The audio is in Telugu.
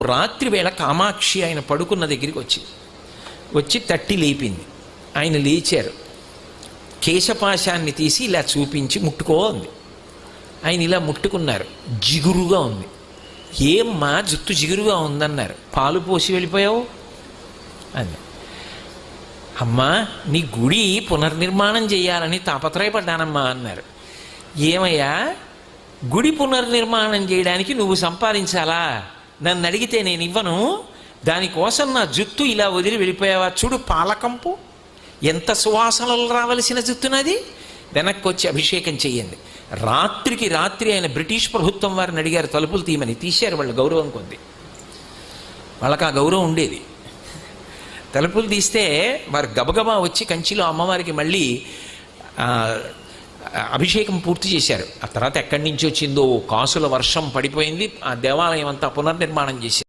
రాత్రి వేళ కామాక్షి ఆయన పడుకున్న దగ్గరికి వచ్చి తట్టి లేపింది. ఆయన లేచారు. కేశపాశాన్ని తీసి ఇలా చూపించి ముట్టుకో ఉంది. ఆయన ఇలా ముట్టుకున్నారు. జిగురుగా ఉంది. ఏమ్మా జుట్టు జిగురుగా ఉందన్నారు. పాలు పోసి వెళ్ళిపోయావు అని. అమ్మా నీ గుడి పునర్నిర్మాణం చేయాలని తాపత్రయపడ్డానమ్మా అన్నారు. ఏమయ్యా గుడి పునర్నిర్మాణం చేయడానికి నువ్వు సంపాదించాలా? నన్ను అడిగితే నేను ఇవ్వను. దానికోసం నా జుట్టు ఇలా వదిలి వెళ్ళిపోయావా? చూడు పాలకంపు ఎంత సువాసనలు రావలసిన జుట్టునది. వెనక్కి వచ్చి అభిషేకం చెయ్యండి. రాత్రికి రాత్రి ఆయన బ్రిటిష్ ప్రభుత్వం వారిని అడిగారు తలుపులు తీయమని. తీశారు వాళ్ళు గౌరవం కొద్ది. వాళ్ళకి ఆ గౌరవం ఉండేది. తలుపులు తీస్తే వారు గబగబా వచ్చి కంచిలో అమ్మవారికి మళ్ళీ అభిషేకం పూర్తి చేశారు. ఆ తర్వాత ఎక్కడి నుంచి వచ్చిందో కాసుల వర్షం పడిపోయింది. ఆ దేవాలయం అంతా పునర్నిర్మాణం చేశారు.